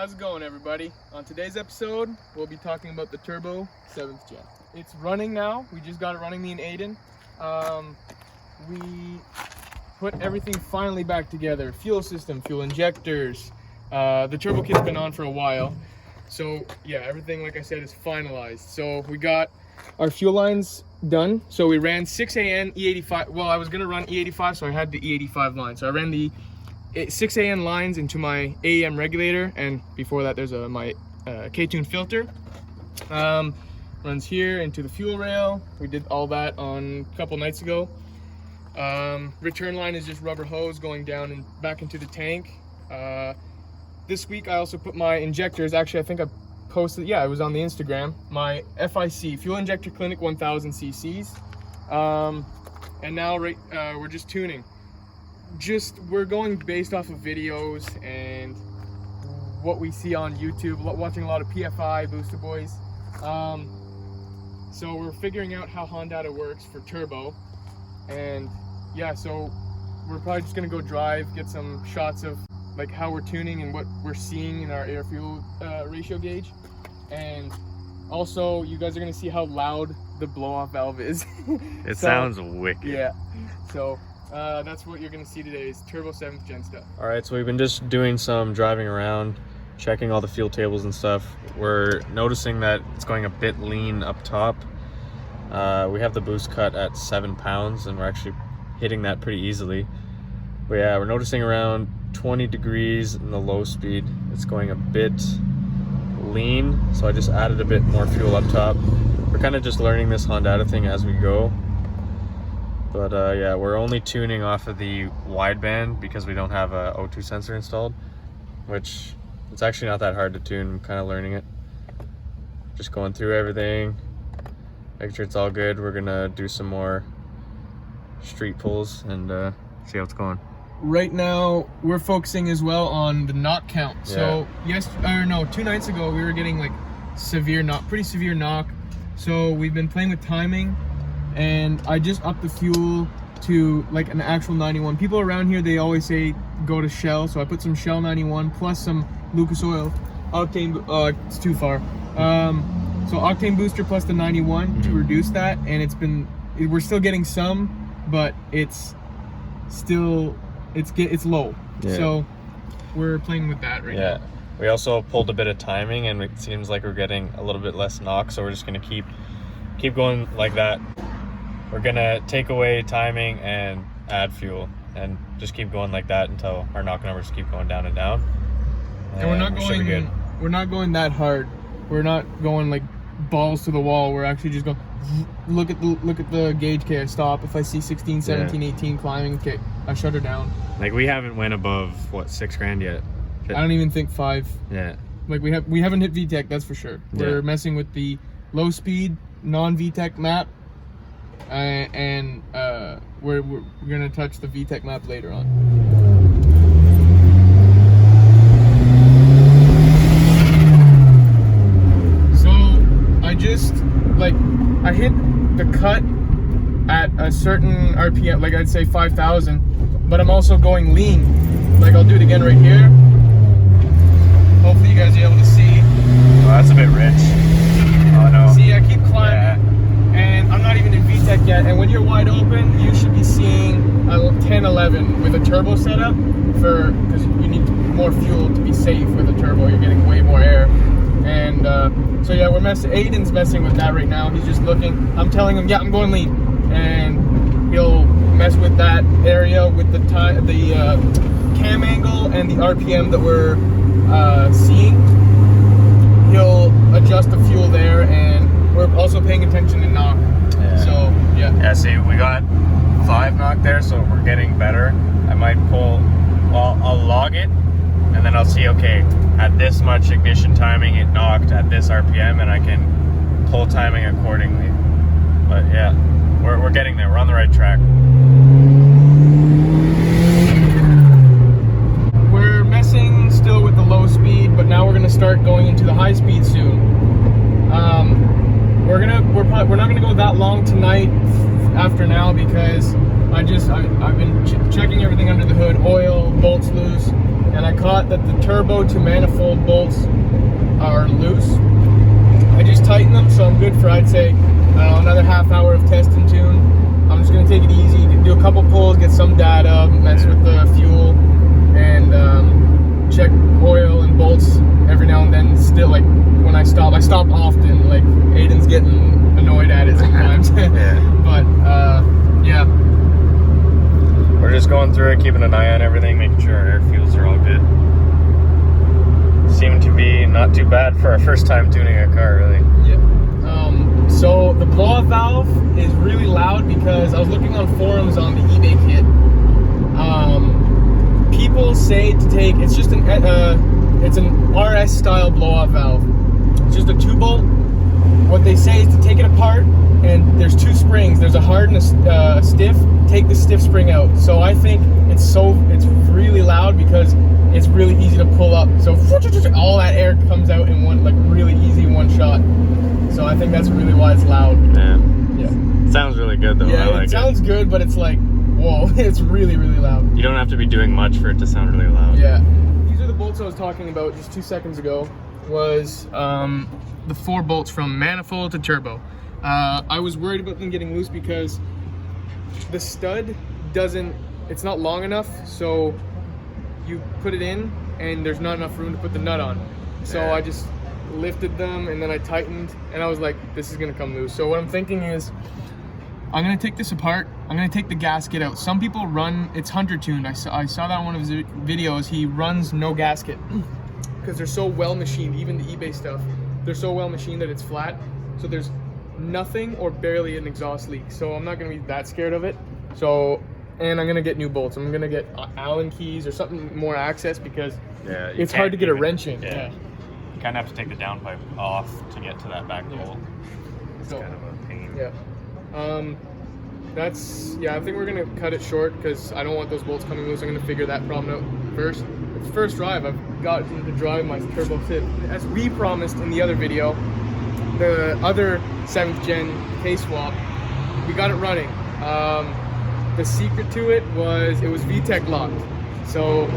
How's it going, everybody? On today's episode, we'll be talking about the Turbo 7th Gen. It's running now. We just got it running, me and Aiden. We put everything finally back together. Fuel system, fuel injectors. The turbo kit's been on for a while. So yeah, everything, like I said, is finalized. So we got our fuel lines done. So we ran 6AN E85. Well, I was gonna run E85, so I had the E85 line. So I ran the 6AN lines into my AEM regulator, and before that there's my K-tune filter. Runs here into the fuel rail. We did all that on a couple nights ago. Return line is just rubber hose going down and back into the tank. This week I also put my injectors, actually I think I posted, yeah, it was on the Instagram, my FIC, Fuel Injector Clinic 1000 cc's. And now we're just tuning. We're going based off of videos and what we see on YouTube, watching a lot of PFI, Booster Boys. So we're figuring out how Hondata works for turbo. And yeah, so we're probably just gonna go drive, get some shots of like how we're tuning and what we're seeing in our air fuel ratio gauge. And also you guys are gonna see how loud the blow off valve is. It sounds wicked. Yeah, so that's what you're gonna see today is Turbo 7th Gen stuff. All right, so we've been just doing some driving around, checking all the fuel tables and stuff. We're noticing that it's going a bit lean up top. We have the boost cut at 7 pounds and we're actually hitting that pretty easily. But yeah, we're noticing around 20 degrees in the low speed. It's going a bit lean, so I just added a bit more fuel up top. We're kind of just learning this Hondata thing as we go. But yeah, we're only tuning off of the wideband because we don't have a O2 sensor installed, which it's actually not that hard to tune. I'm kind of learning it. Just going through everything, making sure it's all good. We're gonna do some more street pulls and see how it's going. Right now, we're focusing as well on the knock count. So 2 nights ago, we were getting like pretty severe knock. So we've been playing with timing. And I just upped the fuel to like an actual 91. People around here, they always say go to Shell, so I put some Shell 91 plus some Lucas Oil octane. It's too far. So octane booster plus the 91 to reduce that, and we're still getting some, but it's still it's low. Yeah. So we're playing with that right now. We also pulled a bit of timing, and it seems like we're getting a little bit less knock, so we're just gonna keep going like that. We're gonna take away timing and add fuel and just keep going like that until our knock numbers keep going down and down. And we're not going that hard. We're not going like balls to the wall. We're actually just going look at the gauge. Okay, I stop. If I see 16, 17, 18 climbing, okay, I shut her down. Like we haven't went above what, 6 grand yet. I don't even think 5. Yeah. Like we haven't hit VTEC, that's for sure. We're messing with the low speed non-VTEC map. And we're gonna touch the VTEC map later on. So I hit the cut at a certain RPM, like I'd say 5,000, but I'm also going lean. Like I'll do it again right here. Hopefully you guys are able to see. Oh, that's a bit rich. Oh no. See, I keep climbing. And I'm not even in VTEC yet, and when you're wide open, you should be seeing a 10-11 with a turbo setup because you need more fuel to be safe with a turbo. You're getting way more air. And so yeah, Aiden's messing with that right now. He's just looking. I'm telling him, yeah, I'm going lean. And he'll mess with that area with the cam angle and the RPM that we're seeing. He'll adjust the fuel there, and we're also paying attention to knock. So yeah. Yeah, see, we got 5 knock there, so we're getting better. I might pull, well, I'll log it, and then I'll see, okay, at this much ignition timing, it knocked at this RPM, and I can pull timing accordingly. But yeah, we're getting there. We're on the right track. We're messing still with the low speed, but now we're gonna start going into the high speed soon. We're not gonna go that long tonight after now because I've been checking everything under the hood, oil, bolts loose, and I caught that the turbo to manifold bolts are loose. I just tightened them, so I'm good for, I'd say, another half hour of test and tune. I'm just gonna take it easy, do a couple pulls, get some data, mess with the fuel, and check oil and bolts every now and then. Still, like, when I stop often. Like, Aiden's getting annoyed at it sometimes. But yeah, we're just going through it, keeping an eye on everything, making sure our air fuels are all good. Seem to be not too bad for our first time tuning a car, really. Yeah. So the blow-off valve is really loud because I was looking on forums on the eBay kit. People say to take, it's just it's an RS style blow-off valve. It's just a 2-bolt. What they say is to take it apart, and there's 2 springs. There's a hard and a stiff. Take the stiff spring out. So I think it's really loud because it's really easy to pull up. So all that air comes out in one, like, really easy one shot. So I think that's really why it's loud. Yeah. It sounds really good though. Yeah, I like it sounds good, but it's like, whoa, it's really, really loud. You don't have to be doing much for it to sound really loud. Yeah. These are the bolts I was talking about just 2 seconds ago. Was the 4 bolts from manifold to turbo. I was worried about them getting loose because the stud it's not long enough, so you put it in and there's not enough room to put the nut on. So I just lifted them and then I tightened, and I was like, this is gonna come loose. So what I'm thinking is, I'm gonna take this apart. I'm gonna take the gasket out. Some people run, it's Hunter tuned. I saw that on one of his videos. He runs no gasket because they're so well machined. Even the eBay stuff, they're so well machined that it's flat. So there's nothing or barely an exhaust leak. So I'm not gonna be that scared of it. So, and I'm gonna get new bolts. I'm gonna get Allen keys or something more access because it's hard to get a wrench in. Yeah. You kind of have to take the downpipe off to get to that back bolt. It's kind of a pain. Yeah. I think we're gonna cut it short because I don't want those bolts coming loose. I'm gonna figure that problem out first. It's first drive. I've gotten to drive my turbo tip. As we promised in the other video, the other 7th gen K-swap, we got it running. The secret to it was VTec locked. So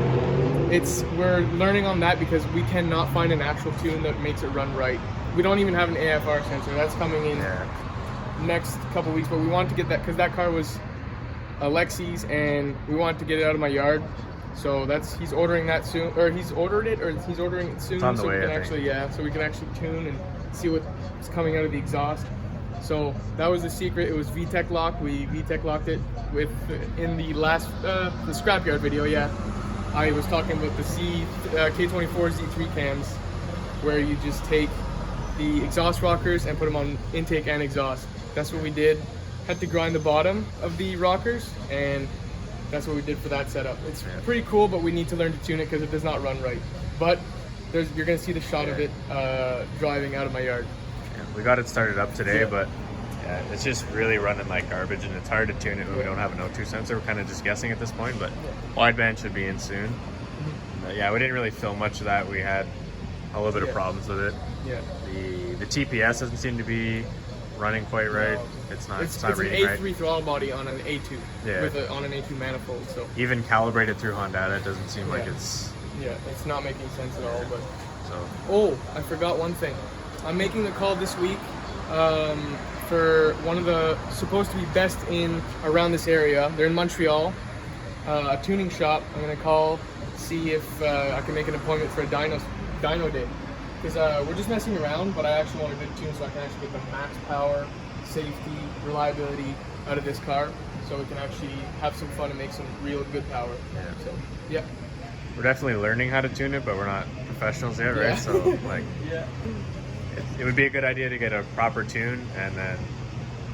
we're learning on that because we cannot find an actual tune that makes it run right. We don't even have an AFR sensor. That's coming in next couple weeks, but we wanted to get that because that car was Alexi's and we wanted to get it out of my yard. So he's ordering that soon, or he's ordered it, or he's ordering it soon. It's on the way, we can so we can actually tune and see what's coming out of the exhaust. So that was the secret. It was VTec lock. We VTec locked it in the last the scrapyard video. Yeah, I was talking about the K24 Z3 cams, where you just take the exhaust rockers and put them on intake and exhaust. That's what we did. Had to grind the bottom of the rockers, and that's what we did for that setup. It's pretty cool, but we need to learn to tune it because it does not run right. But you're gonna see the shot of it driving out of my yard. We got it started up today, but it's just really running like garbage, and it's hard to tune it when we don't have an O2 sensor. We're kind of just guessing at this point, but wideband should be in soon. We didn't really film much of that. We had a little bit of problems with it. Yeah. The TPS doesn't seem to be running quite right. It's not reading right. It's an A3 throttle body on an A2 on an A2 manifold. So even calibrated through Hondata, it doesn't seem like it's. Yeah, it's not making sense at all. But oh, I forgot one thing. I'm making the call this week for one of the supposed to be best in around this area. They're in Montreal, a tuning shop. I'm gonna call, see if I can make an appointment for a dyno day. Because we're just messing around, but I actually want a good tune so I can actually get the max power, safety, reliability out of this car, so we can actually have some fun and make some real good power. So we're definitely learning how to tune it, but we're not professionals yet, right? So it would be a good idea to get a proper tune, and then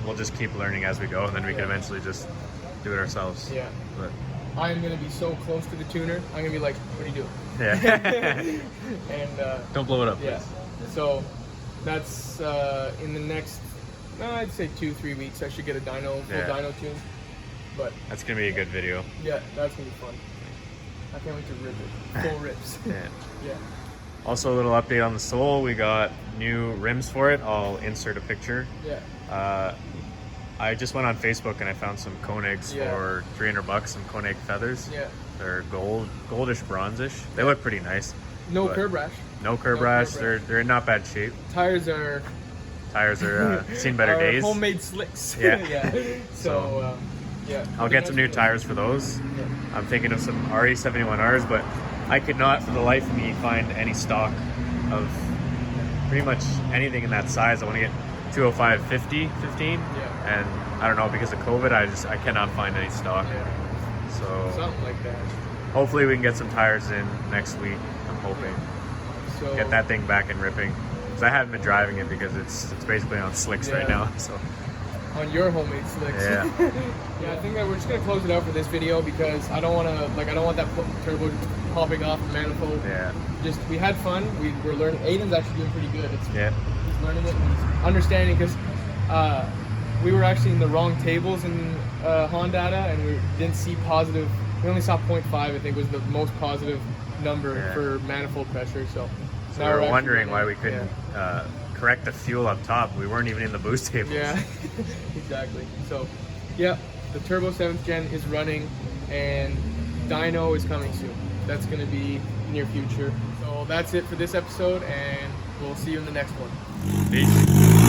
we'll just keep learning as we go, and then we can eventually just do it ourselves. But I'm gonna be so close to the tuner. I'm gonna be like, "What are you doing?" And don't blow it up. Please. So that's in the next, I'd say 2-3 weeks. I should get a full dyno tune. But that's gonna be a good video. Yeah, that's gonna be fun. I can't wait to rip it. Full rips. Also, a little update on the Soul. We got new rims for it. I'll insert a picture. I just went on Facebook and I found some Koenigs for $300, some Koenig feathers. Yeah. They're goldish, bronzish. They look pretty nice. No curb rash. No curb rash. They're in not bad shape. Tires are seen better days. Homemade slicks. Yeah. Yeah. So yeah. I'll get some new tires for those. Yeah. I'm thinking of some RE71Rs, but I could not for the life of me find any stock of pretty much anything in that size. I want to get 205 50 15, and I don't know, because of COVID I cannot find any stock. So something like that. Hopefully we can get some tires in next week. I'm hoping. So get that thing back and ripping, because I haven't been driving it because it's basically on slicks right now. So on your homemade slicks. Yeah. Yeah, I think that we're just gonna close it out for this video because I don't want that turbo popping off the manifold. Yeah. Just we had fun. We're learning. Aiden's actually doing pretty good. He's learning it and he's understanding, because we were actually in the wrong tables in Hondata, and we didn't see positive. We only saw 0.5. I think was the most positive number for manifold pressure. So we were wondering why we couldn't correct the fuel up top. We weren't even in the boost tables. Yeah, exactly. So, yeah, the Turbo 7th Gen is running, and Dyno is coming soon. That's going to be near future. So that's it for this episode, and we'll see you in the next one. Peace.